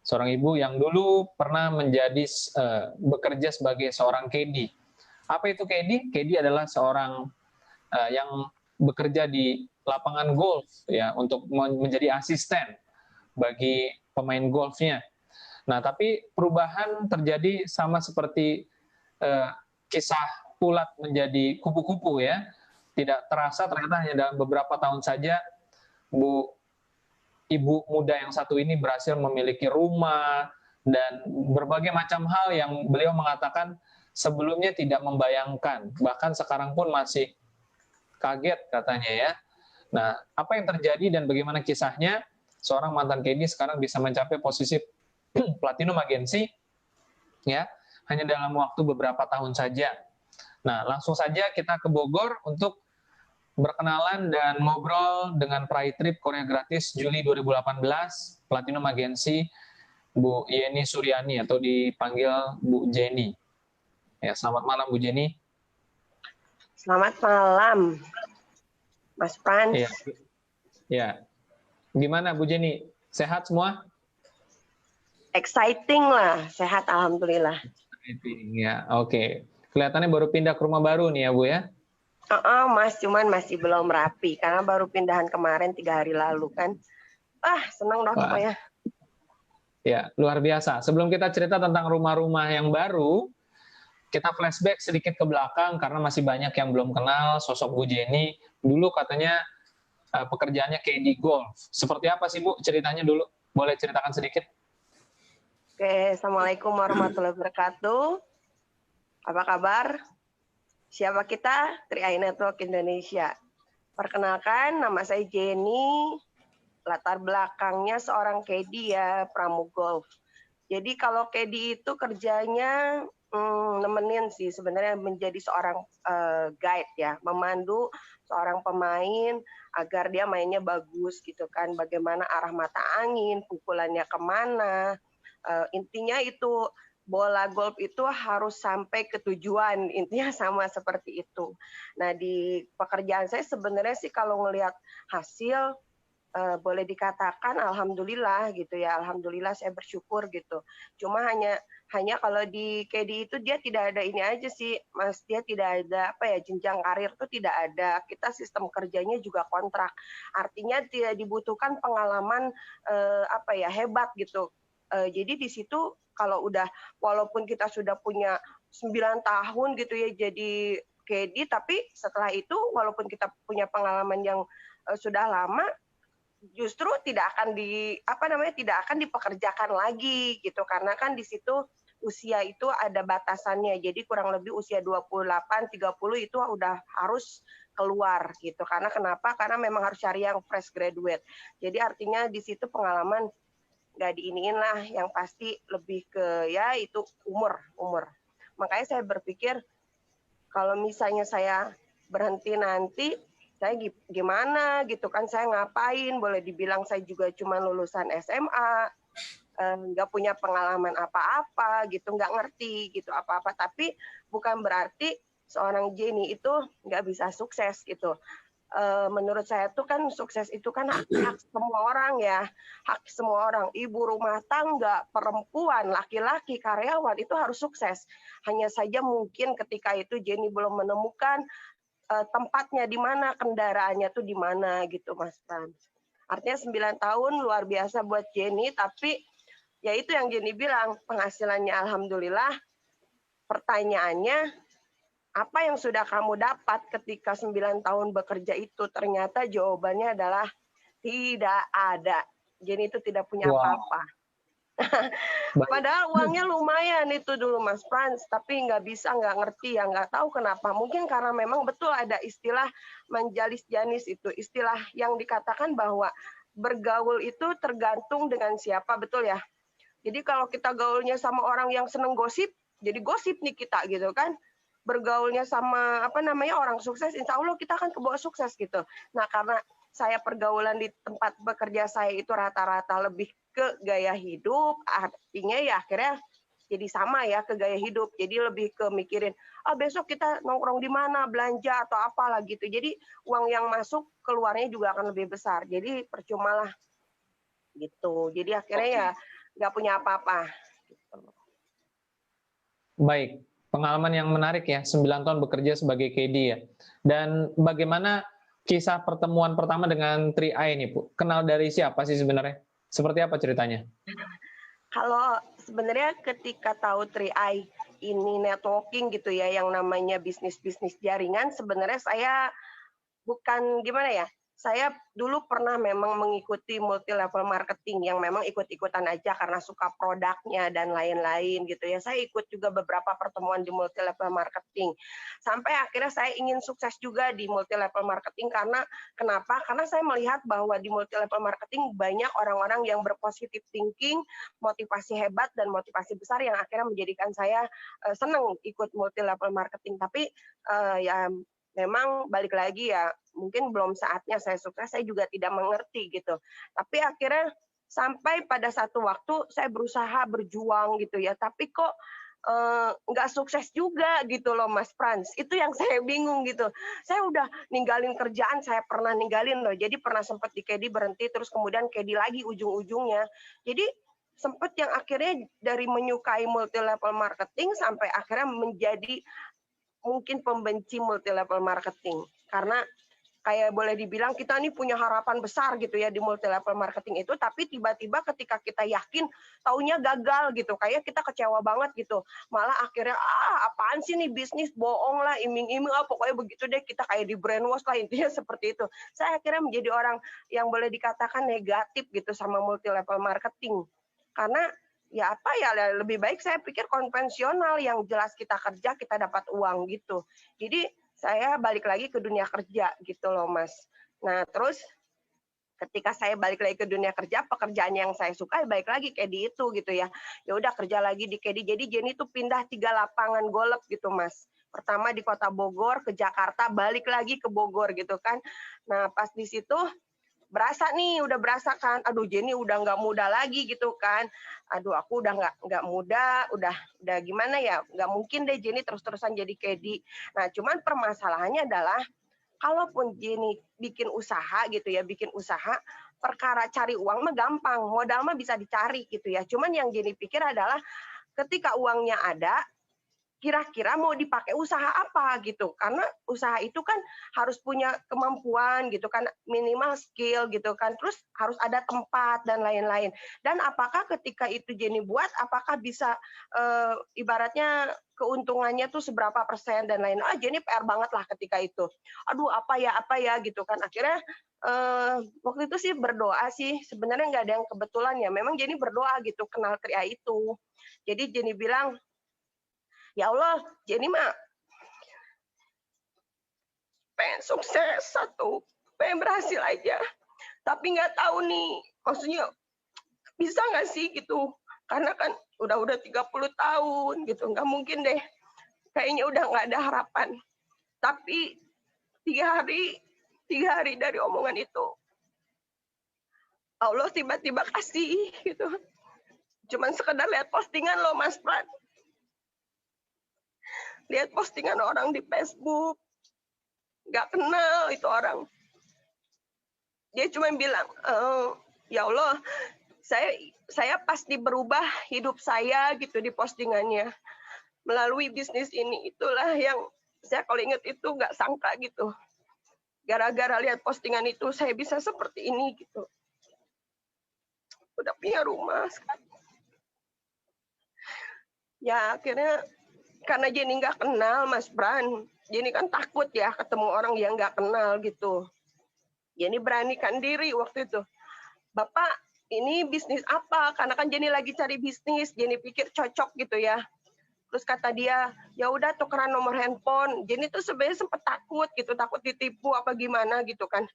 seorang ibu yang dulu pernah menjadi bekerja sebagai seorang caddy. Apa itu caddy? Caddy adalah seorang yang bekerja di lapangan golf ya untuk menjadi asisten bagi pemain golfnya. Nah, tapi perubahan terjadi sama seperti kisah ulat menjadi kupu-kupu ya. Tidak terasa ternyata hanya dalam beberapa tahun saja ibu muda yang satu ini berhasil memiliki rumah dan berbagai macam hal yang beliau mengatakan sebelumnya tidak membayangkan. Bahkan sekarang pun masih kaget katanya ya. Nah, apa yang terjadi dan bagaimana kisahnya? Seorang mantan caddy sekarang bisa mencapai posisi platinum agensi ya, hanya dalam waktu beberapa tahun saja. Nah, langsung saja kita ke Bogor untuk berkenalan dan ngobrol dengan Pride Trip Korea Gratis Juli 2018, Platinum Agensi, Bu Yeni Suryani atau dipanggil Bu Jenny. Ya, selamat malam Bu Jenny. Selamat malam, Mas Frans. Ya. Gimana Bu Jenny? Sehat semua? Exciting lah, sehat alhamdulillah. Exciting ya, oke. Kelihatannya baru pindah ke rumah baru nih ya Bu ya? Mas, cuman masih belum rapi karena baru pindahan kemarin 3 hari lalu kan. Seneng dong pokoknya. Ya, luar biasa. Sebelum kita cerita tentang rumah-rumah yang baru, kita flashback sedikit ke belakang karena masih banyak yang belum kenal sosok Bu Jenny. Dulu katanya pekerjaannya caddy golf. Seperti apa sih Bu ceritanya dulu? Boleh ceritakan sedikit? Oke, Assalamualaikum warahmatullahi wabarakatuh. Apa kabar? Siapa kita? 3i Network Indonesia. Perkenalkan, nama saya Jenny. Latar belakangnya seorang caddy ya, pramu golf. Jadi kalau caddy itu kerjanya nemenin sih sebenarnya, menjadi seorang guide ya, memandu seorang pemain agar dia mainnya bagus gitu kan, bagaimana arah mata angin, pukulannya kemana, intinya itu bola golf itu harus sampai ke tujuan, intinya sama seperti itu. Nah di pekerjaan saya sebenarnya sih kalau ngelihat hasil boleh dikatakan alhamdulillah gitu ya, alhamdulillah saya bersyukur gitu. Cuma hanya kalau di KD itu dia tidak ada ini aja sih Mas, dia tidak ada jenjang karir tuh tidak ada. Kita sistem kerjanya juga kontrak, artinya tidak dibutuhkan pengalaman hebat gitu. Jadi di situ kalau udah, walaupun kita sudah punya 9 tahun gitu ya jadi KD, tapi setelah itu walaupun kita punya pengalaman yang sudah lama, justru tidak akan tidak akan dipekerjakan lagi gitu, karena kan di situ usia itu ada batasannya. Jadi kurang lebih usia 28, 30 itu udah harus keluar gitu. Karena kenapa? Karena memang harus cari yang fresh graduate. Jadi artinya di situ pengalaman nggak diiniin lah, yang pasti lebih ke ya itu umur. Makanya saya berpikir kalau misalnya saya berhenti nanti saya gimana gitu kan, saya ngapain, boleh dibilang saya juga cuma lulusan SMA, nggak punya pengalaman apa-apa gitu, nggak ngerti gitu apa-apa, tapi bukan berarti seorang Jenny itu nggak bisa sukses gitu. Menurut saya tuh kan sukses itu kan hak semua orang ya, hak semua orang, ibu rumah tangga, perempuan, laki-laki, karyawan itu harus sukses. Hanya saja mungkin ketika itu Jenny belum menemukan tempatnya di mana, kendaraannya tuh di mana gitu Mas Frans. Artinya 9 tahun luar biasa buat Jenny, tapi ya itu yang Jenny bilang, penghasilannya alhamdulillah. Pertanyaannya, apa yang sudah kamu dapat ketika 9 tahun bekerja itu? Ternyata jawabannya adalah tidak ada. Jenny itu tidak punya apa-apa. Padahal uangnya lumayan itu dulu Mas Frans, tapi nggak ngerti ya, nggak tahu kenapa. Mungkin karena memang betul ada istilah menjalis janis, itu istilah yang dikatakan bahwa bergaul itu tergantung dengan siapa, betul ya. Jadi kalau kita gaulnya sama orang yang seneng gosip, jadi gosip nih kita gitu kan. Bergaulnya sama orang sukses, insya Allah kita akan kebawa sukses gitu. Nah karena saya pergaulan di tempat bekerja saya itu rata-rata lebih ke gaya hidup, artinya ya akhirnya jadi sama ya ke gaya hidup. Jadi lebih ke mikirin, besok kita nongkrong di mana, belanja atau apalah gitu. Jadi uang yang masuk keluarnya juga akan lebih besar. Jadi percumalah gitu. Jadi akhirnya ya nggak punya apa-apa. Baik, pengalaman yang menarik ya, 9 tahun bekerja sebagai KD ya. Dan bagaimana kisah pertemuan pertama dengan 3i ini, Bu? Kenal dari siapa sih sebenarnya? Seperti apa ceritanya? Kalau sebenarnya ketika tahu 3i ini networking gitu ya, yang namanya bisnis-bisnis jaringan, sebenarnya saya bukan gimana ya, saya dulu pernah memang mengikuti multi level marketing yang memang ikut-ikutan aja karena suka produknya dan lain-lain gitu ya. Saya ikut juga beberapa pertemuan di multi level marketing. Sampai akhirnya saya ingin sukses juga di multi level marketing karena kenapa? Karena saya melihat bahwa di multi level marketing banyak orang-orang yang berpositif thinking, motivasi hebat dan motivasi besar yang akhirnya menjadikan saya senang ikut multi level marketing. Tapi ya memang balik lagi ya, mungkin belum saatnya saya sukses, saya juga tidak mengerti gitu. Tapi akhirnya sampai pada satu waktu saya berusaha berjuang gitu ya, tapi kok nggak sukses juga gitu loh Mas Frans. Itu yang saya bingung gitu. Saya udah ninggalin kerjaan, saya pernah ninggalin loh. Jadi pernah sempat di KD berhenti, terus kemudian KD lagi ujung-ujungnya. Jadi sempat yang akhirnya dari menyukai multi level marketing sampai akhirnya menjadi mungkin pembenci multi level marketing karena kayak boleh dibilang kita nih punya harapan besar gitu ya di multi level marketing itu, tapi tiba-tiba ketika kita yakin taunya gagal gitu, kayak kita kecewa banget gitu, malah akhirnya apaan sih nih bisnis, bohong lah, iming-iming, pokoknya begitu deh, kita kayak di brainwash lah, intinya seperti itu. Saya akhirnya menjadi orang yang boleh dikatakan negatif gitu sama multi level marketing karena ya apa ya, lebih baik saya pikir konvensional yang jelas kita kerja kita dapat uang gitu. Jadi saya balik lagi ke dunia kerja gitu loh Mas. Nah terus ketika saya balik lagi ke dunia kerja, pekerjaan yang saya suka balik lagi kayak di itu gitu ya. Ya udah kerja lagi di KD. Jadi Jenny tuh pindah 3 lapangan golf gitu Mas. Pertama di Kota Bogor, ke Jakarta, balik lagi ke Bogor gitu kan. Nah pas di situ udah berasa kan, aduh Jenny udah nggak muda lagi gitu kan, aduh aku udah nggak muda, udah gimana ya, nggak mungkin deh Jenny terus-terusan jadi KD. Nah cuman permasalahannya adalah, kalaupun Jenny bikin usaha gitu ya, perkara cari uang mah gampang, modal mah bisa dicari gitu ya, cuman yang Jenny pikir adalah ketika uangnya ada, kira-kira mau dipakai usaha apa gitu, karena usaha itu kan harus punya kemampuan gitu kan, minimal skill gitu kan, terus harus ada tempat dan lain-lain. Dan apakah ketika itu Jenny buat, apakah bisa ibaratnya keuntungannya tuh seberapa persen dan lain. Jenny PR banget lah ketika itu. Aduh apa ya gitu kan. Akhirnya waktu itu sih berdoa sih, sebenarnya nggak ada yang kebetulan ya. Memang Jenny berdoa gitu kenal 3i itu. Jadi Jenny bilang, ya Allah, Jenny mah pengen sukses satu, pengen berhasil aja. Tapi nggak tahu nih, maksudnya bisa nggak sih gitu? Karena kan udah 30 tahun gitu, nggak mungkin deh. Kayaknya udah nggak ada harapan. Tapi 3 hari dari omongan itu, Allah tiba-tiba kasih gitu. Cuman sekedar lihat postingan loh Mas Pran. Lihat postingan orang di Facebook, nggak kenal itu orang. Dia cuma bilang, ya Allah, saya pasti berubah hidup saya gitu di postingannya melalui bisnis ini. Itulah yang saya kalau ingat itu nggak sangka gitu. Gara-gara lihat postingan itu saya bisa seperti ini gitu. Udah punya rumah sekarang. Ya akhirnya karena Jenny nggak kenal Mas Bran, Jenny kan takut ya ketemu orang yang nggak kenal gitu. Jenny beranikan diri waktu itu. Bapak, ini bisnis apa? Karena kan Jenny lagi cari bisnis, Jenny pikir cocok gitu ya. Terus kata dia, ya udah tukeran nomor handphone. Jenny tuh sebenarnya sempat takut gitu, takut ditipu apa gimana gitu kan.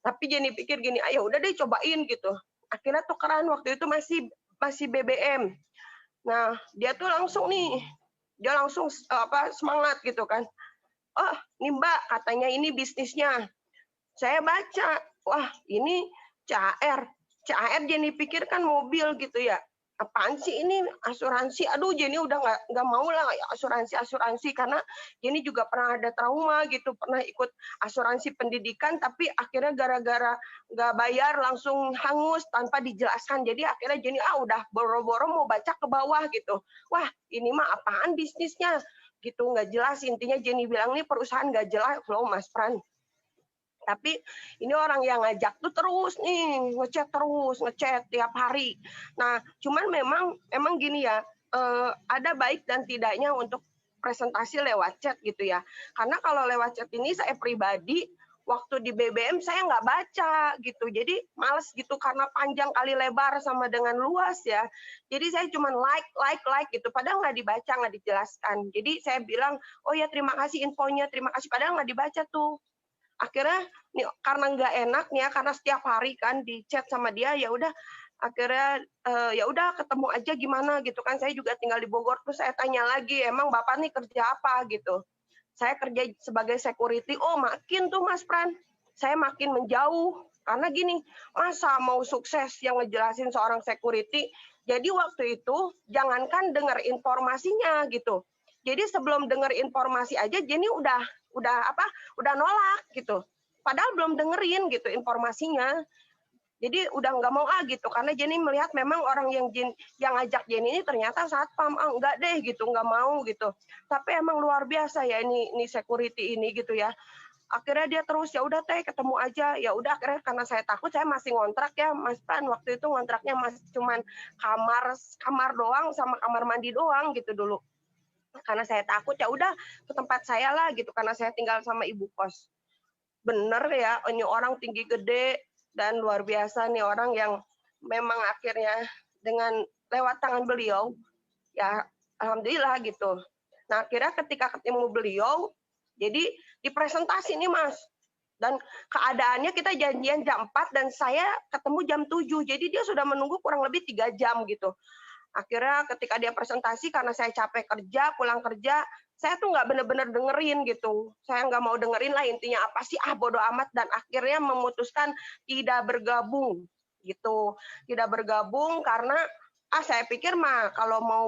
Tapi Jenny pikir gini, ayo udah deh cobain gitu. Akhirnya tukeran waktu itu masih BBM. Nah, dia tuh langsung nih, dia langsung semangat gitu kan. Oh, ini Mbak, katanya ini bisnisnya. Saya baca, wah ini CAR Jenny pikir kan mobil gitu ya. apaan sih ini asuransi, aduh Jenny udah nggak mau lah asuransi karena Jenny juga pernah ada trauma gitu, pernah ikut asuransi pendidikan tapi akhirnya gara-gara nggak bayar langsung hangus tanpa dijelaskan, jadi akhirnya Jenny udah boro-boro mau baca ke bawah gitu, wah ini mah apaan bisnisnya gitu, nggak jelas, intinya Jenny bilang nih perusahaan nggak jelas loh Mas Pran. Tapi ini orang yang ngajak tuh terus nih, ngechat tiap hari. Nah, cuman memang gini ya, ada baik dan tidaknya untuk presentasi lewat chat gitu ya. Karena kalau lewat chat ini saya pribadi, waktu di BBM saya nggak baca gitu. Jadi males gitu karena panjang kali lebar sama dengan luas ya. Jadi saya cuma like gitu. Padahal nggak dibaca, nggak dijelaskan. Jadi saya bilang, oh ya terima kasih infonya, terima kasih. Padahal nggak dibaca tuh. Akhirnya nih, karena nggak enaknya karena setiap hari kan di chat sama dia, ya udah akhirnya ya udah ketemu aja gimana gitu kan, saya juga tinggal di Bogor, terus saya tanya lagi emang bapak nih kerja apa gitu, saya kerja sebagai security. Oh makin tuh Mas Pran, saya makin menjauh karena gini, masa mau sukses yang ngejelasin seorang security, jadi waktu itu jangankan dengar informasinya gitu, jadi sebelum dengar informasi aja Jenny udah nolak gitu. Padahal belum dengerin gitu informasinya. Jadi udah nggak mau gitu karena Jenny melihat memang orang yang ngajak Jenny ini ternyata satpam, enggak deh gitu, nggak mau gitu. Tapi emang luar biasa ya ini security ini gitu ya. Akhirnya dia terus ya udah teh ketemu aja, ya udah akhirnya karena saya takut, saya masih ngontrak ya Mas Pran, waktu itu ngontraknya masih cuman kamar doang sama kamar mandi doang gitu dulu. Karena saya takut ya udah ke tempat saya lah gitu karena saya tinggal sama ibu kos. Bener ya, ini orang tinggi gede dan luar biasa nih orang yang memang akhirnya dengan lewat tangan beliau ya alhamdulillah gitu. Nah akhirnya ketika ketemu beliau jadi dipresentasi nih Mas, dan keadaannya kita janjian jam 4 dan saya ketemu jam 7, jadi dia sudah menunggu kurang lebih 3 jam gitu. Akhirnya ketika dia presentasi, karena saya capek kerja, pulang kerja, saya tuh nggak benar-benar dengerin gitu. Saya nggak mau dengerin lah intinya apa sih, bodo amat. Dan akhirnya memutuskan tidak bergabung gitu. Tidak bergabung karena saya pikir mah kalau mau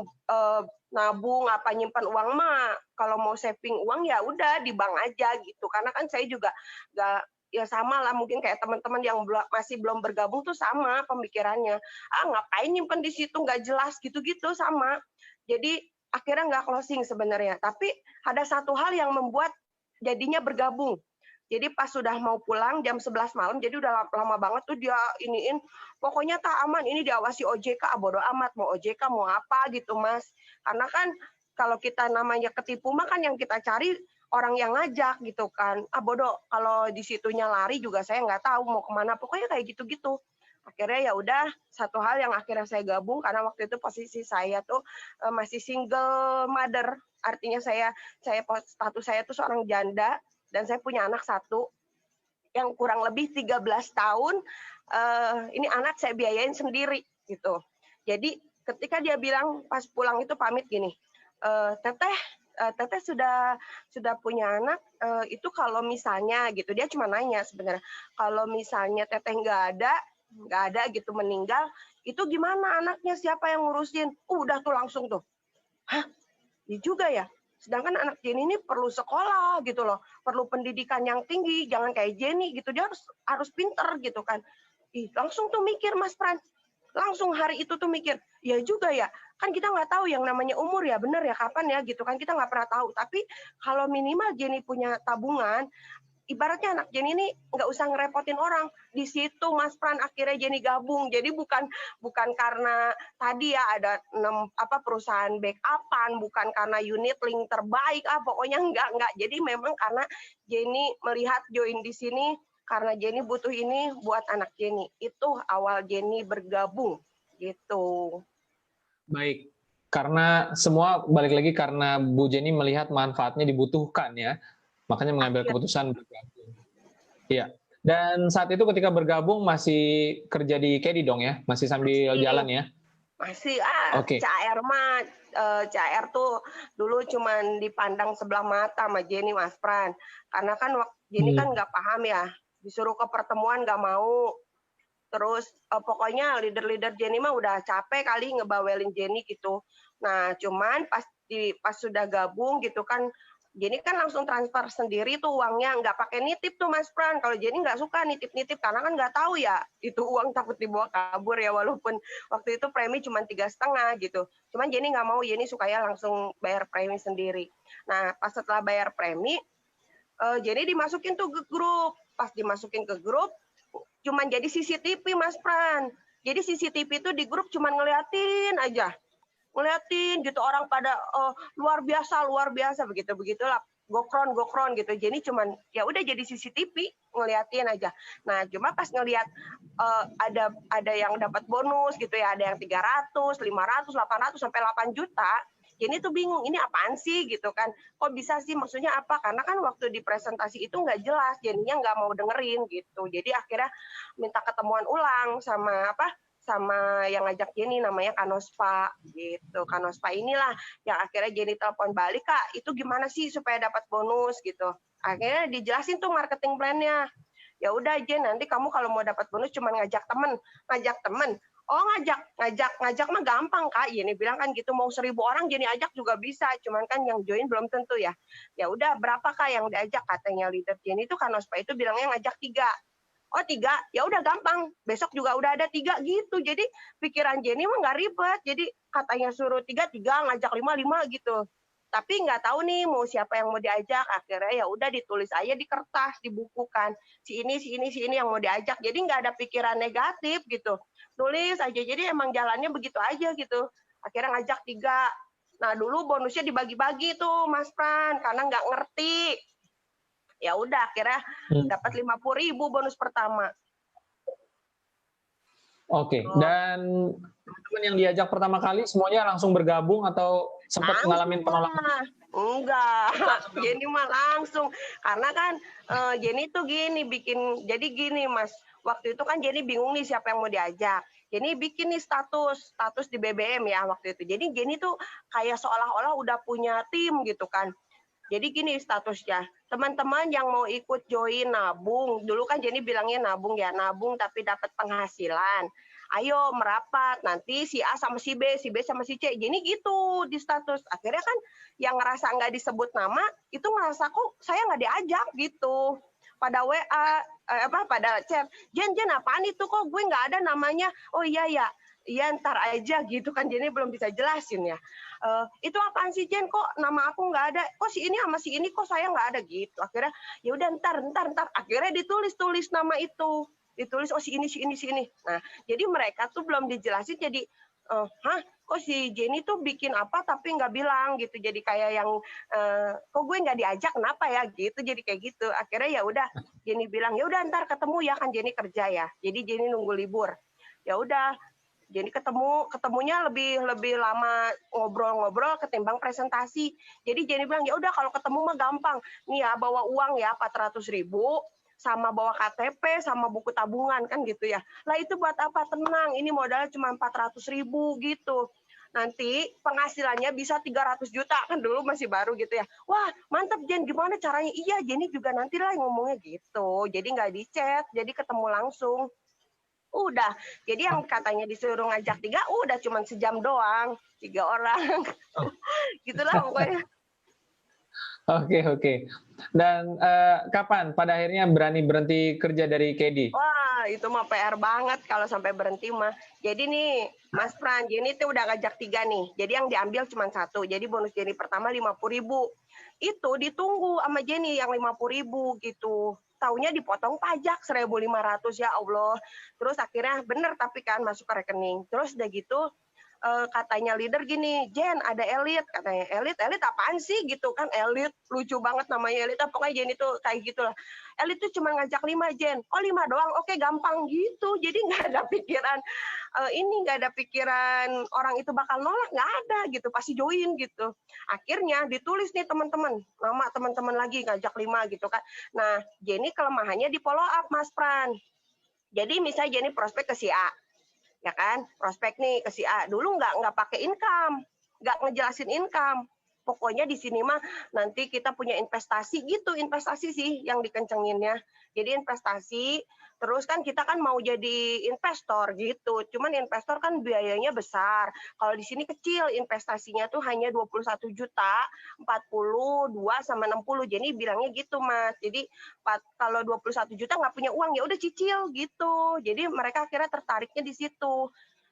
nabung apa nyimpan uang mah, kalau mau saving uang ya udah di bank aja gitu. Karena kan saya juga nggak, ya sama lah mungkin kayak teman-teman yang masih belum bergabung tuh sama pemikirannya, ngapain nyimpen di situ nggak jelas gitu-gitu sama. Jadi akhirnya nggak closing sebenarnya, tapi ada satu hal yang membuat jadinya bergabung. Jadi pas sudah mau pulang jam 11 malam, jadi udah lama banget tuh dia iniin, pokoknya tak aman, ini diawasi OJK, bodo amat mau OJK mau apa gitu Mas. Karena kan kalau kita namanya ketipu mah kan yang kita cari orang yang ngajak gitu kan. Bodoh, kalau di situnya lari juga saya nggak tahu mau kemana, pokoknya kayak gitu-gitu. Akhirnya ya udah, satu hal yang akhirnya saya gabung karena waktu itu posisi saya tuh masih single mother, artinya saya status saya tuh seorang janda dan saya punya anak satu yang kurang lebih 13 tahun. Ini anak saya biayain sendiri gitu. Jadi ketika dia bilang pas pulang itu pamit gini, Teteh sudah punya anak, itu kalau misalnya gitu, dia cuma nanya sebenarnya, kalau misalnya Teteh nggak ada gitu meninggal, itu gimana anaknya, siapa yang ngurusin? Udah tuh langsung tuh, hah? Iya juga ya. Sedangkan anak Jenny ini perlu sekolah gitu loh, perlu pendidikan yang tinggi, jangan kayak Jenny gitu, dia harus pinter gitu kan. Langsung tuh mikir Mas Pran, langsung hari itu tuh mikir, ya juga ya, kan kita nggak tahu yang namanya umur ya, bener ya kapan ya gitu kan, kita nggak pernah tahu. Tapi kalau minimal Jenny punya tabungan, ibaratnya anak Jenny ini nggak usah ngerepotin orang. Di situ Mas Pran akhirnya Jenny gabung. Jadi bukan karena tadi ya ada 6 perusahaan backupan, bukan karena unit link terbaik, pokoknya enggak. Jadi memang karena Jenny melihat join di sini karena Jenny butuh ini buat anak Jenny. Itu awal Jenny bergabung gitu. Baik, karena semua balik lagi karena Bu Jenny melihat manfaatnya dibutuhkan ya, makanya mengambil keputusan bergabung. Iya. Dan saat itu ketika bergabung masih kerja di Kedi dong ya, masih sambil jalan ya? Masih Oke. CR mah CR tuh dulu cuman dipandang sebelah mata sama Jenny Mas Pran, karena kan Jenny kan nggak paham ya, disuruh ke pertemuan nggak mau. Terus pokoknya leader-leader Jenny mah udah capek kali ngebawelin Jenny gitu. Nah, cuman pas sudah gabung gitu kan, Jenny kan langsung transfer sendiri tuh uangnya, nggak pakai nitip tuh Mas Pran. Kalau Jenny nggak suka nitip-nitip karena kan nggak tahu ya itu uang takut dibawa kabur ya, walaupun waktu itu premi cuma 3,5 gitu. Cuman Jenny nggak mau, Jenny sukanya langsung bayar premi sendiri. Nah, pas setelah bayar premi, Jenny dimasukin tuh ke grup. Pas dimasukin ke grup, cuman jadi CCTV Mas Pran. Jadi CCTV itu di grup cuman ngeliatin aja. Ngeliatin gitu orang pada luar biasa begitulah gokron gitu. Jadi cuman ya udah jadi CCTV ngeliatin aja. Nah, cuma pas ngeliat ada yang dapat bonus gitu ya, ada yang 300, 500, 800 sampai 8 juta. Jadi tuh bingung, ini apaan sih gitu kan? Kok bisa sih, maksudnya apa? Karena kan waktu di presentasi itu nggak jelas, jadinya nggak mau dengerin gitu. Jadi akhirnya minta ketemuan ulang sama sama yang ngajak Jenny, namanya Kanospa gitu. Kanospa inilah yang akhirnya Jenny telepon balik, Kak, itu gimana sih supaya dapat bonus gitu. Akhirnya dijelasin tuh marketing plan-nya. Ya udah Jen, nanti kamu kalau mau dapat bonus cuma ngajak temen. Oh, ngajak mah gampang Kak. Jenny bilang kan gitu, mau 1.000 orang Jenny ajak juga bisa, cuman kan yang join belum tentu ya. Ya udah, berapa Kak yang diajak, katanya leader Jenny itu Kanospa itu bilangnya ngajak 3. Oh 3, ya udah gampang. Besok juga udah ada 3 gitu. Jadi pikiran Jenny mah nggak ribet. Jadi katanya suruh 3, ngajak 5 gitu. Tapi nggak tahu nih mau siapa yang mau diajak. Akhirnya ya udah ditulis aja di kertas, dibukukan. Si ini yang mau diajak. Jadi nggak ada pikiran negatif gitu. Tulis aja. Jadi emang jalannya begitu aja gitu. Akhirnya ngajak 3. Nah dulu bonusnya dibagi-bagi tuh Mas Pran karena nggak ngerti. Ya udah akhirnya dapat 50.000 bonus pertama. Oke, dan teman-teman yang diajak pertama kali semuanya langsung bergabung atau sempat ngalamin penolakan? Enggak, Jenny mah langsung. Karena kan Jenny tuh jadi gini Mas, waktu itu kan Jenny bingung nih siapa yang mau diajak. Jenny bikin nih status di BBM ya waktu itu. Jadi Jenny tuh kayak seolah-olah udah punya tim gitu kan. Jadi gini statusnya, teman-teman yang mau ikut join nabung, dulu kan Jenny bilangnya nabung ya, nabung tapi dapat penghasilan. Ayo merapat, nanti si A sama si B sama si C. Jenny gitu di status. Akhirnya kan yang ngerasa nggak disebut nama, itu ngerasa kok saya nggak diajak gitu. Pada WA, pada chat, Jen apaan itu kok gue nggak ada namanya. Oh iya ya, iya ntar aja gitu kan, Jenny belum bisa jelasin ya. Itu apaan sih Jen, kok nama aku nggak ada, kok si ini sama si ini kok saya nggak ada gitu. Akhirnya ya udah ntar akhirnya ditulis nama itu, ditulis oh si ini. Nah jadi mereka tuh belum dijelasin, jadi kok si Jenny tuh bikin apa tapi nggak bilang gitu, jadi kayak yang kok gue nggak diajak kenapa ya gitu, jadi kayak gitu. Akhirnya ya udah Jenny bilang ya udah ntar ketemu ya, kan Jenny kerja ya, jadi Jenny nunggu libur. Ya udah jadi ketemunya lebih lama ngobrol-ngobrol ketimbang presentasi. Jadi Jenny bilang, ya udah kalau ketemu mah gampang. Nih ya bawa uang ya 400.000 sama bawa KTP sama buku tabungan kan gitu ya. Lah itu buat apa? Tenang, ini modalnya cuma 400.000 gitu. Nanti penghasilannya bisa 300 juta kan, dulu masih baru gitu ya. Wah mantap Jen, gimana caranya? Iya Jenny juga nanti lah ngomongnya gitu. Jadi nggak di chat, jadi ketemu langsung. Udah, jadi yang katanya disuruh ngajak 3, udah cuma sejam doang, 3 orang. Gitulah pokoknya. Oke. Dan kapan pada akhirnya berani berhenti kerja dari KD? Wah, itu mah PR banget kalau sampai berhenti mah. Jadi nih, Mas Pran, Jenny tuh udah ngajak 3 nih. Jadi yang diambil cuma 1. Jadi bonus Jenny pertama 50.000. Itu ditunggu sama Jenny yang 50.000 gitu. Taunya dipotong pajak 1.500, ya Allah. Terus akhirnya bener tapi kan masuk ke rekening. Terus udah gitu katanya leader gini, Jen ada elit, katanya elit apaan sih gitu kan, elit lucu banget namanya elit, pokoknya Jen itu kayak gitulah. Elit tuh cuma ngajak 5 Jen, oh 5 doang, oke gampang gitu. Jadi nggak ada pikiran nggak ada pikiran orang itu bakal nolak, nggak ada gitu, pasti join gitu. Akhirnya ditulis nih teman-teman, nama teman-teman lagi ngajak 5 gitu kan. Nah Jenny kelemahannya di follow up Mas Pran. Jadi misalnya Jenny prospek ke si A, ya kan, prospek nih ke si A, dulu nggak pakai income, nggak ngejelasin income. pokoknya di sini mah nanti kita punya investasi gitu, investasi sih yang dikencenginnya. Jadi investasi, terus kan kita kan mau jadi investor gitu. Cuman investor kan biayanya besar. Kalau di sini kecil, investasinya tuh hanya 21 juta, 42 sama 60. Jadi bilangnya gitu, Mas. Jadi kalau 21 juta nggak punya uang, ya udah cicil gitu. Jadi mereka akhirnya tertariknya di situ.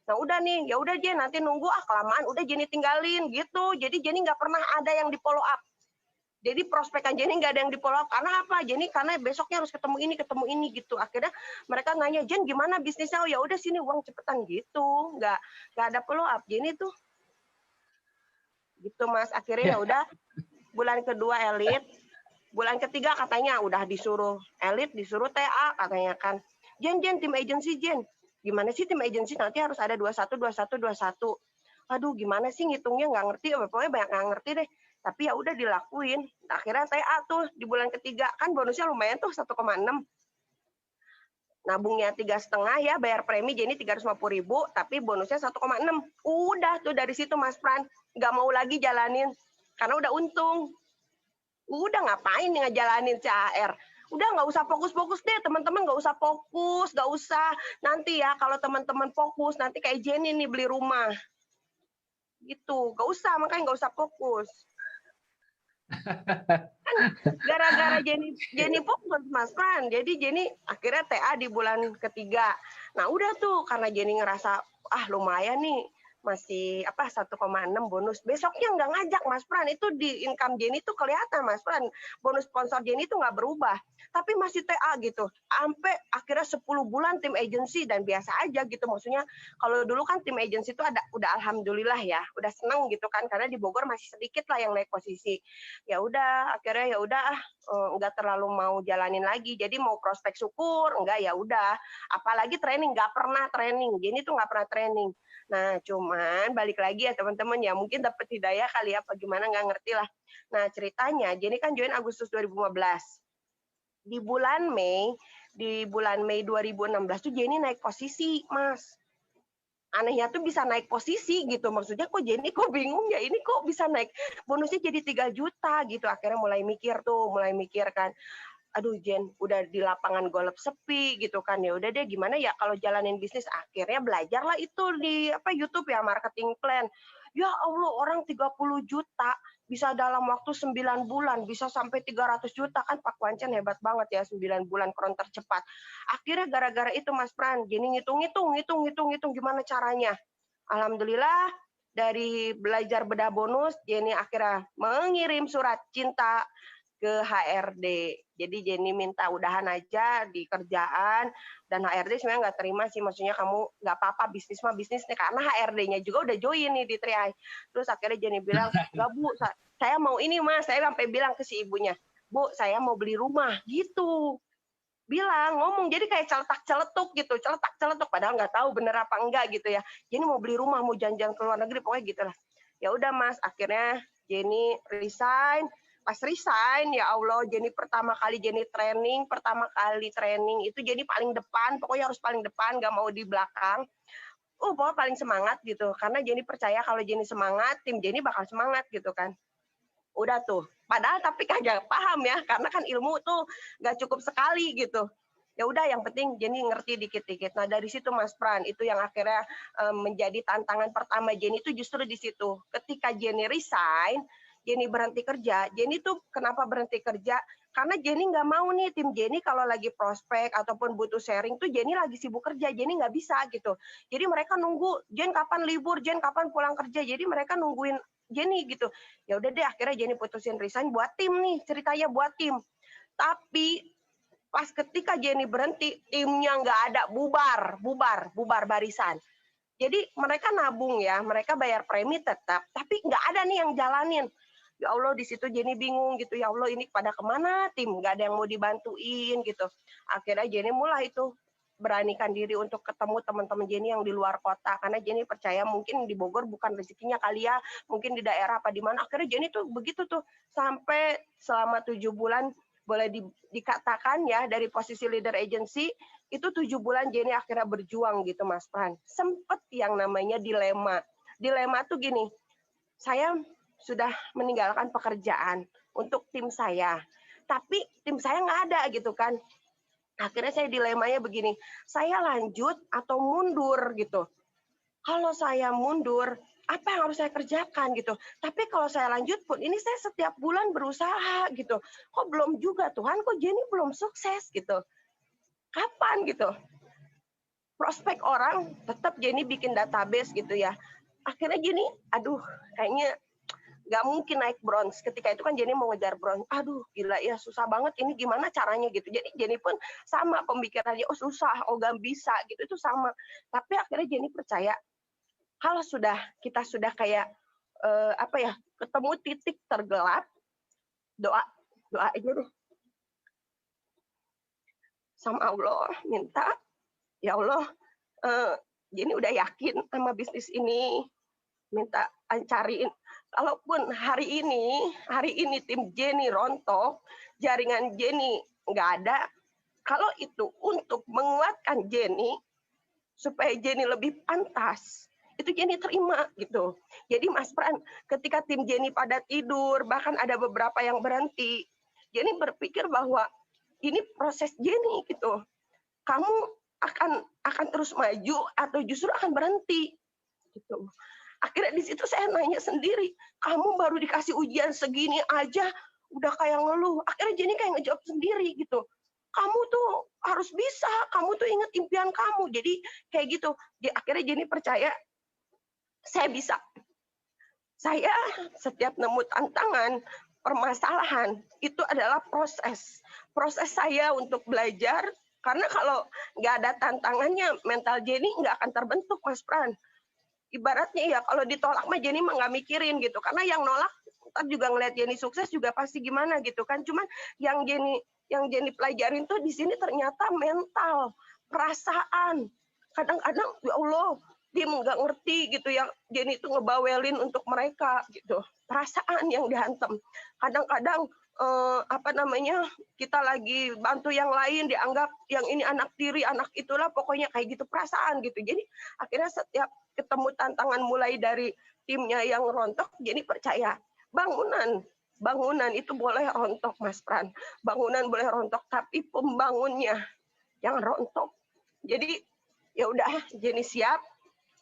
Nah udah nih, ya udah Jen, nanti nunggu kelamaan, udah Jenny tinggalin gitu. Jadi Jenny nggak pernah ada yang di follow up. Jadi prospekan Jenny nggak ada yang di follow up. Karena apa? Jenny karena besoknya harus ketemu ini gitu. Akhirnya mereka nanya, Jen gimana bisnisnya? Oh ya udah sini uang cepetan gitu. Nggak ada follow up. Jenny tuh gitu Mas. Akhirnya ya udah bulan kedua elit, bulan ketiga katanya udah disuruh elit, disuruh TA katanya kan. Jen tim agency Jen. Gimana sih tim agency nanti harus ada 21. Aduh gimana sih ngitungnya nggak ngerti, pokoknya banyak nggak ngerti deh. Tapi ya udah dilakuin. Akhirnya TA tuh di bulan ketiga kan bonusnya lumayan tuh 1,6. Nabungnya 3,5 ya, bayar premi jadi 350.000, tapi bonusnya 1,6. Udah tuh dari situ Mas Pran, nggak mau lagi jalanin karena udah untung. Udah ngapain nih ngejalanin CAR? Udah nggak usah fokus-fokus deh teman-teman, nggak usah fokus, nggak usah. Nanti ya kalau teman-teman fokus, nanti kayak Jenny nih beli rumah. Gitu, nggak usah, makanya nggak usah fokus. Kan gara-gara Jenny fokus Mas Pran, jadi Jenny akhirnya TA di bulan ketiga. Nah udah tuh karena Jenny ngerasa lumayan nih masih 1,6 bonus. Besoknya nggak ngajak Mas Pran, itu di income Jenny tuh kelihatan Mas Pran. Bonus sponsor Jenny tuh nggak berubah, tapi masih TA gitu. Sampai akhirnya 10 bulan tim agency dan biasa aja gitu. Maksudnya kalau dulu kan tim agency itu udah alhamdulillah ya, udah seneng gitu kan karena di Bogor masih sedikit lah yang naik posisi. Ya udah akhirnya ya udah nggak terlalu mau jalanin lagi. Jadi mau prospek syukur enggak, ya udah. Apalagi training, nggak pernah training. Jenny tuh nggak pernah training. Nah, cuman balik lagi ya teman-teman ya, mungkin dapat hidayah kali ya, apa gimana nggak ngerti lah. Nah, ceritanya, Jenny kan join Agustus 2015. Di bulan Mei 2016 tuh Jenny naik posisi, Mas. Anehnya tuh bisa naik posisi gitu. Maksudnya kok Jenny kok bingung ya, ini kok bisa naik bonusnya jadi 3 juta gitu. Akhirnya mulai mikir kan. Aduh Jen, udah di lapangan golf sepi gitu kan, ya udah deh gimana ya kalau jalanin bisnis. Akhirnya belajarlah itu di YouTube ya, marketing plan. Ya Allah, orang 30 juta bisa dalam waktu 9 bulan bisa sampai 300 juta kan, Pak Wancan hebat banget ya, 9 bulan kron tercepat. Akhirnya gara-gara itu Mas Pran, Jenny ngitung gimana caranya. Alhamdulillah dari belajar bedah bonus, Jenny akhirnya mengirim surat cinta ke HRD. Jadi Jenny minta udahan aja di kerjaan, dan HRD sebenarnya nggak terima sih, maksudnya kamu nggak apa-apa, bisnis mah bisnis nih, karena HRD-nya juga udah join nih di Triai. Terus akhirnya Jenny bilang, nggak Bu, saya mau ini Mas, saya sampai bilang ke si ibunya, Bu, saya mau beli rumah gitu. Ngomong jadi kayak celetak-celetuk gitu, celetak-celetuk, padahal nggak tahu bener apa enggak gitu ya. Jenny mau beli rumah, mau jalan-jalan ke luar negeri, pokoknya gitu lah. Ya udah Mas, akhirnya Jenny resign. Pas resign, ya Allah, Jenny pertama kali training itu Jenny paling depan, pokoknya harus paling depan, nggak mau di belakang. Pokoknya paling semangat gitu, karena Jenny percaya kalau Jenny semangat, tim Jenny bakal semangat gitu kan. Udah tuh, padahal tapi kagak paham ya, karena kan ilmu tuh nggak cukup sekali gitu. Ya udah, yang penting Jenny ngerti dikit-dikit. Nah dari situ Mas Pran, itu yang akhirnya menjadi tantangan pertama Jenny itu justru di situ. Ketika Jenny resign, Jenny berhenti kerja. Jenny tuh kenapa berhenti kerja? Karena Jenny nggak mau nih tim Jenny kalau lagi prospek ataupun butuh sharing tuh Jenny lagi sibuk kerja, Jenny nggak bisa gitu. Jadi mereka nunggu Jen kapan libur, Jen kapan pulang kerja. Jadi mereka nungguin Jenny gitu. Ya udah deh, akhirnya Jenny putusin resign buat tim nih, ceritanya buat tim. Tapi pas ketika Jenny berhenti, timnya nggak ada, bubar barisan. Jadi mereka nabung ya, mereka bayar premi tetap, tapi nggak ada nih yang jalanin. Ya Allah, di situ Jenny bingung gitu, ya Allah ini pada kemana tim, nggak ada yang mau dibantuin gitu. Akhirnya Jenny mulai itu beranikan diri untuk ketemu teman-teman Jenny yang di luar kota, karena Jenny percaya mungkin di Bogor bukan rezekinya kali ya, mungkin di daerah apa di mana. Akhirnya Jenny tuh begitu tuh sampai selama 7 bulan, boleh dikatakan ya dari posisi leader agency itu 7 bulan Jenny akhirnya berjuang gitu Mas Pran. Sempet yang namanya dilema tuh gini, saya sudah meninggalkan pekerjaan untuk tim saya. Tapi tim saya nggak ada gitu kan. Akhirnya saya dilemanya begini, saya lanjut atau mundur gitu. Kalau saya mundur, apa yang harus saya kerjakan gitu. Tapi kalau saya lanjut pun, ini saya setiap bulan berusaha gitu. Kok belum juga Tuhan, kok Jenny belum sukses gitu. Kapan gitu? Prospek orang, tetap Jenny bikin database gitu ya. Akhirnya Jenny, aduh kayaknya nggak mungkin naik bronze. Ketika itu kan Jenny mau ngejar bronze. Aduh, gila ya, susah banget. Ini gimana caranya gitu. Jadi Jenny pun sama pemikirannya. Oh susah, oh nggak bisa gitu. Itu sama. Tapi akhirnya Jenny percaya kalau kita sudah kayak ketemu titik tergelap, doa aja deh sama Allah, minta ya Allah, Jenny udah yakin sama bisnis ini, minta cariin. Kalaupun hari ini tim Jenny rontok, jaringan Jenny nggak ada, kalau itu untuk menguatkan Jenny supaya Jenny lebih pantas, itu Jenny terima gitu. Jadi Mas Pran, ketika tim Jenny pada tidur, bahkan ada beberapa yang berhenti, Jenny berpikir bahwa ini proses Jenny gitu. Kamu akan terus maju atau justru akan berhenti gitu. Akhirnya di situ saya nanya sendiri, kamu baru dikasih ujian segini aja udah kayak ngeluh. Akhirnya Jenny kayak ngejawab sendiri gitu. Kamu tuh harus bisa, kamu tuh ingat impian kamu. Jadi kayak gitu. Akhirnya Jenny percaya saya bisa. Saya setiap nemu tantangan, permasalahan, itu adalah proses. Proses saya untuk belajar, karena kalau nggak ada tantangannya, mental Jenny nggak akan terbentuk, Mas Pran. Ibaratnya ya, kalau ditolak mah Jenny mah nggak mikirin gitu. Karena yang nolak, ntar juga ngeliat Jenny sukses juga pasti gimana gitu kan. Cuman yang Jenny pelajarin tuh di sini ternyata mental, perasaan. Kadang-kadang, ya Allah, tim nggak ngerti gitu yang Jenny itu ngebawelin untuk mereka gitu, perasaan yang dihantam. Kadang-kadang kita lagi bantu yang lain dianggap yang ini anak tiri, anak itulah, pokoknya kayak gitu perasaan gitu. Jadi akhirnya setiap ketemu tantangan mulai dari timnya yang rontok, Jenny percaya bangunan itu boleh rontok, Mas Pran. Bangunan boleh rontok, tapi pembangunnya yang rontok. Jadi ya udah, Jenny siap.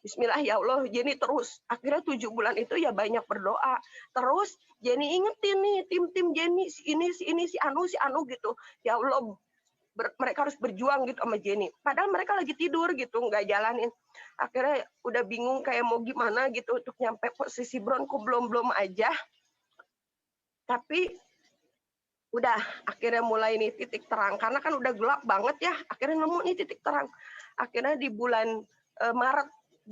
Bismillah ya Allah, Jenny terus. Akhirnya 7 bulan itu ya banyak berdoa. Terus Jenny ingetin nih tim-tim Jenny, si ini, si Anu gitu. Ya Allah, mereka harus berjuang gitu sama Jenny. Padahal mereka lagi tidur gitu, nggak jalanin. Akhirnya udah bingung kayak mau gimana gitu untuk nyampe posisi bron, kok belum aja. Tapi udah akhirnya mulai nih titik terang. Karena kan udah gelap banget ya, akhirnya nemu nih titik terang. Akhirnya di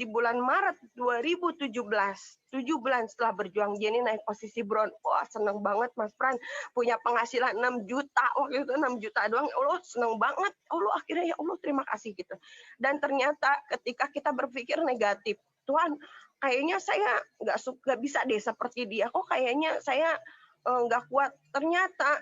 bulan Maret 2017, 7 bulan setelah berjuang, Jenny naik posisi bron. Wah, seneng banget Mas Pran. Punya penghasilan 6 juta, waktu itu 6 juta doang. Ya Allah, seneng banget. Allah, akhirnya ya Allah, terima kasih gitu. Dan ternyata ketika kita berpikir negatif, Tuhan, kayaknya saya nggak bisa deh seperti dia. Kok kayaknya saya nggak kuat. Ternyata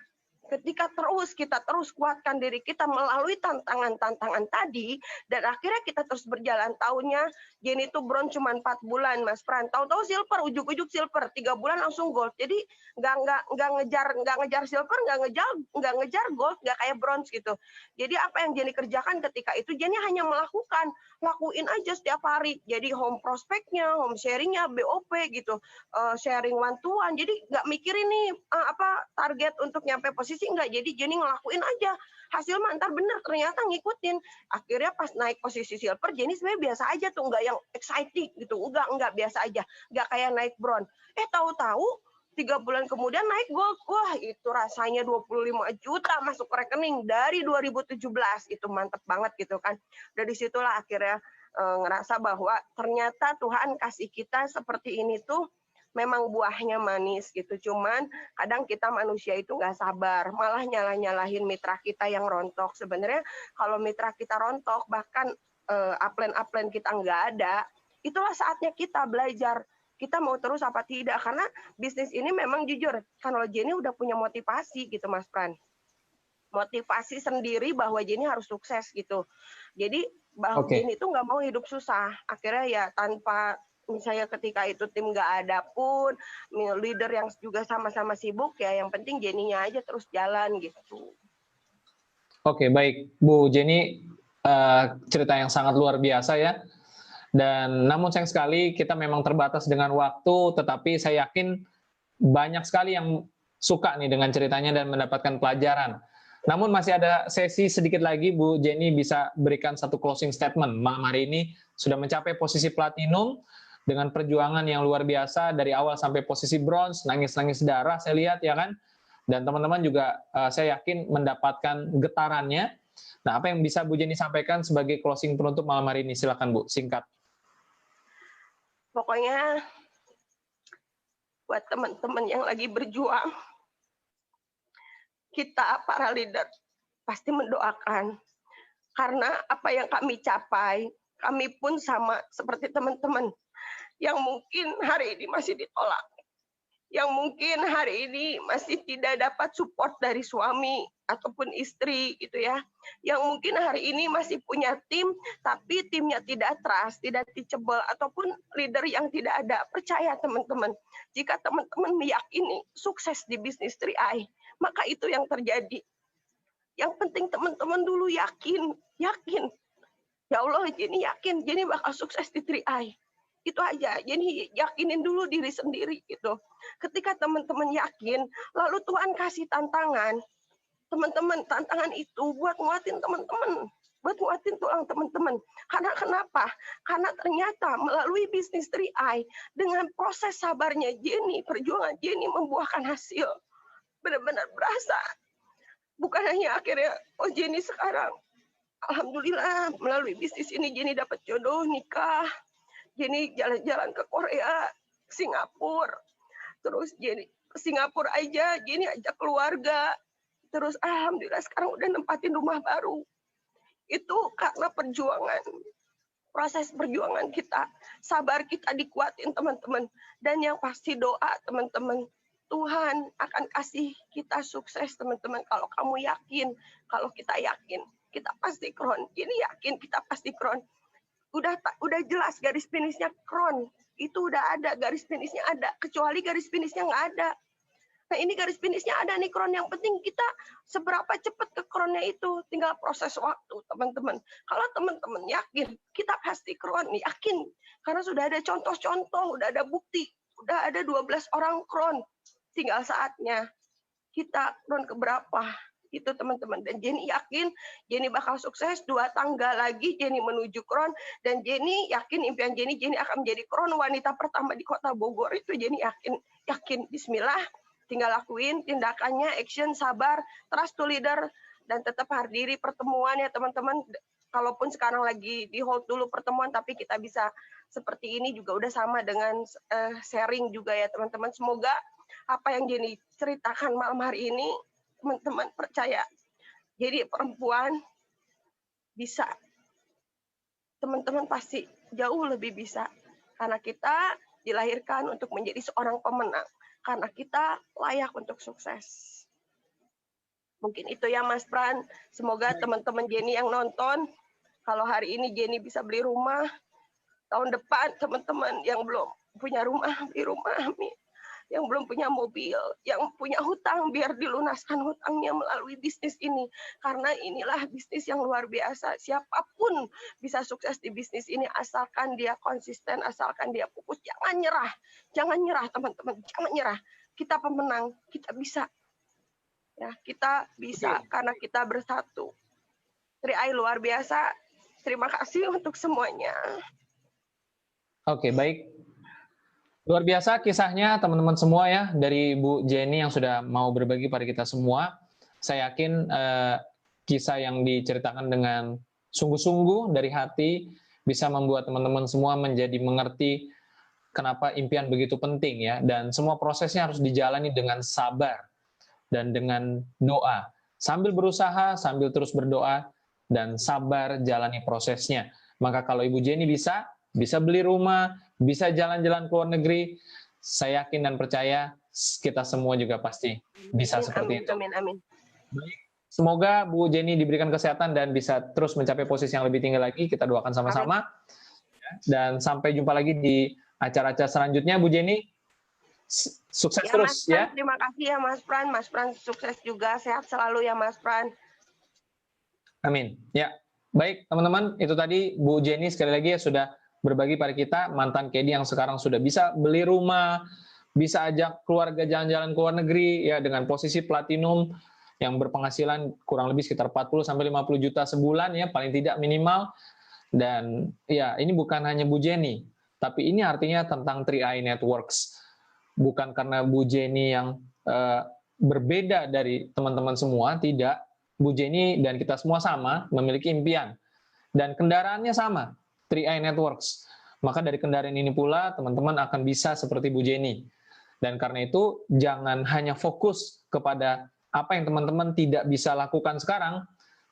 ketika kita terus kuatkan diri kita melalui tantangan-tantangan tadi, dan akhirnya kita terus berjalan. Tahunnya Jenny itu bronze cuma 4 bulan, Mas Pran. Tahu-tahu silver, ujuk-ujuk silver, 3 bulan langsung gold. Jadi nggak ngejar silver, nggak ngejar gold, nggak kayak bronze gitu. Jadi apa yang Jenny kerjakan ketika itu, Jenny hanya lakuin aja setiap hari. Jadi home prospeknya, home sharingnya, BOP gitu, sharing one to one. Jadi nggak mikirin nih target untuk nyampe posisi, enggak. Jadi Jenny ngelakuin aja, hasil ntar bener, ternyata ngikutin. Akhirnya pas naik posisi silver, Jenny sebenarnya biasa aja tuh, nggak yang exciting gitu, enggak biasa aja, nggak kayak naik bronze. Tahu-tahu 3 bulan kemudian naik gold. Wah, itu rasanya 25 juta masuk ke rekening dari 2017. Itu mantep banget gitu kan. Dari situlah akhirnya ngerasa bahwa ternyata Tuhan kasih kita seperti ini tuh memang buahnya manis gitu. Cuman kadang kita manusia itu nggak sabar, malah nyalahin mitra kita yang rontok. Sebenarnya kalau mitra kita rontok, bahkan upline kita nggak ada, itulah saatnya kita belajar. Kita mau terus apa tidak, karena bisnis ini memang jujur, kalau Jenny udah punya motivasi gitu Mas Pran. Motivasi sendiri bahwa Jenny harus sukses gitu. Jadi bahwa Jenny itu nggak mau hidup susah. Akhirnya ya tanpa misalnya ketika itu tim nggak ada pun, leader yang juga sama-sama sibuk, ya yang penting Jenny-nya aja terus jalan gitu. Oke, baik Bu Jenny, cerita yang sangat luar biasa ya. Dan namun sayang sekali kita memang terbatas dengan waktu, tetapi saya yakin banyak sekali yang suka nih dengan ceritanya dan mendapatkan pelajaran. Namun masih ada sesi sedikit lagi, Bu Jenny bisa berikan satu closing statement. Malam hari ini sudah mencapai posisi platinum dengan perjuangan yang luar biasa dari awal sampai posisi bronze, nangis-nangis darah saya lihat ya kan. Dan teman-teman juga saya yakin mendapatkan getarannya. Nah, apa yang bisa Bu Jenny sampaikan sebagai closing penutup malam hari ini? Silakan Bu, singkat. Pokoknya buat teman-teman yang lagi berjuang, kita para leader pasti mendoakan. Karena apa yang kami capai, kami pun sama seperti teman-teman yang mungkin hari ini masih ditolak, yang mungkin hari ini masih tidak dapat support dari suami ataupun istri gitu ya, yang mungkin hari ini masih punya tim tapi timnya tidak trust, tidak teachable, ataupun leader yang tidak ada. Percaya teman-teman, jika teman-teman meyakini sukses di bisnis 3i, maka itu yang terjadi. Yang penting teman-teman dulu yakin. Ya Allah, Jenny yakin Jenny bakal sukses di 3i. Itu aja. Jadi yakinin dulu diri sendiri gitu. Ketika teman-teman yakin, lalu Tuhan kasih tantangan. Teman-teman, tantangan itu buat nguatin teman-teman, buat nguatin tulang teman-teman. Karena kenapa? Karena ternyata melalui bisnis 3i, dengan proses sabarnya Jenny, perjuangan Jenny membuahkan hasil. Benar-benar berasa. Bukan hanya akhirnya, oh Jenny sekarang, alhamdulillah melalui bisnis ini Jenny dapat jodoh, nikah. Jenny jalan-jalan ke Korea, Singapura. Terus Jenny ke Singapura aja, Jenny ajak keluarga. Terus alhamdulillah sekarang udah nempatin rumah baru. Itu karena perjuangan, proses perjuangan kita. Sabar kita dikuatin teman-teman. Dan yang pasti doa teman-teman. Tuhan akan kasih kita sukses teman-teman. Kalau kamu yakin, kalau kita yakin, kita pasti kron. Jenny yakin kita pasti kron. Udah jelas garis finishnya kron. Itu udah ada, garis finishnya ada. Kecuali garis finishnya nggak ada. Nah ini garis finishnya ada nih kron. Yang penting kita seberapa cepat ke kronnya itu. Tinggal proses waktu teman-teman. Kalau teman-teman yakin, kita pasti kron. Yakin. Karena sudah ada contoh-contoh, udah ada bukti. Udah ada 12 orang kron. Tinggal saatnya kita kron keberapa. Itu teman-teman. Dan Jenny yakin Jenny bakal sukses. 2 tanggal lagi Jenny menuju kron. Dan Jenny yakin impian Jenny akan menjadi kron wanita pertama di kota Bogor. Itu Jenny yakin. Bismillah. Tinggal lakuin tindakannya, action, sabar, trust to leader, dan tetap hadiri pertemuan ya teman-teman. Kalaupun sekarang lagi di hold dulu pertemuan, tapi kita bisa seperti ini juga udah sama dengan sharing juga ya teman-teman. Semoga apa yang Jenny ceritakan malam hari ini, teman-teman percaya. Jadi perempuan bisa. Teman-teman pasti jauh lebih bisa. Karena kita dilahirkan untuk menjadi seorang pemenang. Karena kita layak untuk sukses. Mungkin itu ya Mas Pran. Semoga teman-teman Jenny yang nonton, kalau hari ini Jenny bisa beli rumah, tahun depan teman-teman yang belum punya rumah, beli rumah. Amin. Yang belum punya mobil, yang punya hutang, biar dilunaskan hutangnya melalui bisnis ini. Karena inilah bisnis yang luar biasa. Siapapun bisa sukses di bisnis ini, asalkan dia konsisten, asalkan dia fokus. Jangan nyerah teman-teman, jangan nyerah. Kita pemenang, kita bisa. Ya, kita bisa karena kita bersatu. 3i luar biasa. Terima kasih untuk semuanya. Oke, baik. Luar biasa kisahnya teman-teman semua ya, dari Bu Jenny yang sudah mau berbagi pada kita semua. Saya yakin kisah yang diceritakan dengan sungguh-sungguh dari hati bisa membuat teman-teman semua menjadi mengerti kenapa impian begitu penting ya, dan semua prosesnya harus dijalani dengan sabar dan dengan doa. Sambil berusaha, sambil terus berdoa, dan sabar jalani prosesnya. Maka kalau Ibu Jenny bisa beli rumah, bisa jalan-jalan ke luar negeri, saya yakin dan percaya kita semua juga pasti bisa seperti itu. Amin. Baik. Semoga Bu Jenny diberikan kesehatan dan bisa terus mencapai posisi yang lebih tinggi lagi. Kita doakan sama-sama. Dan sampai jumpa lagi di acara-acara selanjutnya, Bu Jenny. Sukses ya, terus Mas Pran, ya. terima kasih ya Mas Pran. Mas Pran sukses juga, sehat selalu ya Mas Pran. Amin. Ya, baik teman-teman, itu tadi Bu Jenny sekali lagi ya sudah berbagi pada kita, mantan KD yang sekarang sudah bisa beli rumah, bisa ajak keluarga jalan-jalan ke luar negeri ya dengan posisi platinum yang berpenghasilan kurang lebih sekitar 40 sampai 50 juta sebulan ya, paling tidak minimal. Dan ya, ini bukan hanya Bu Jenny, tapi ini artinya tentang 3i Networks. Bukan karena Bu Jenny yang berbeda dari teman-teman semua, tidak. Bu Jenny dan kita semua sama, memiliki impian. Dan kendaraannya sama, 3i Networks. Maka dari kendaraan ini pula, teman-teman akan bisa seperti Bu Jenny. Dan karena itu, jangan hanya fokus kepada apa yang teman-teman tidak bisa lakukan sekarang,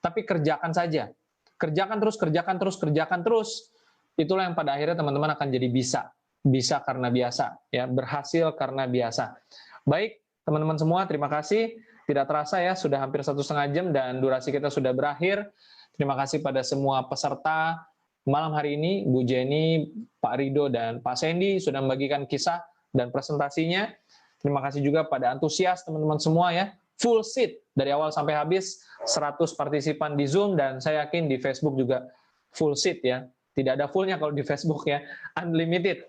tapi kerjakan saja. Kerjakan terus, kerjakan terus, kerjakan terus. Itulah yang pada akhirnya teman-teman akan jadi bisa. Bisa karena biasa, ya, berhasil karena biasa. Baik, teman-teman semua, terima kasih. Tidak terasa ya, sudah hampir 1,5 jam dan durasi kita sudah berakhir. Terima kasih pada semua peserta malam hari ini, Bu Jenny, Pak Rido, dan Pak Sandy sudah membagikan kisah dan presentasinya. Terima kasih juga pada antusias teman-teman semua ya. Full seat dari awal sampai habis, 100 partisipan di Zoom, dan saya yakin di Facebook juga full seat ya. Tidak ada fullnya kalau di Facebook ya, unlimited.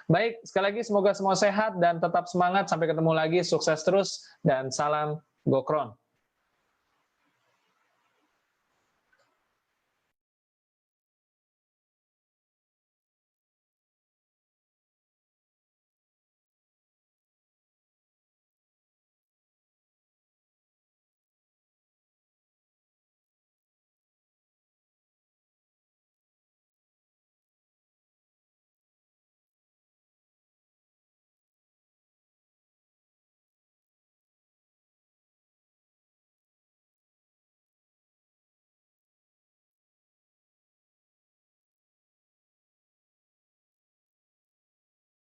Baik, sekali lagi semoga semua sehat dan tetap semangat. Sampai ketemu lagi, sukses terus, dan salam Gokron.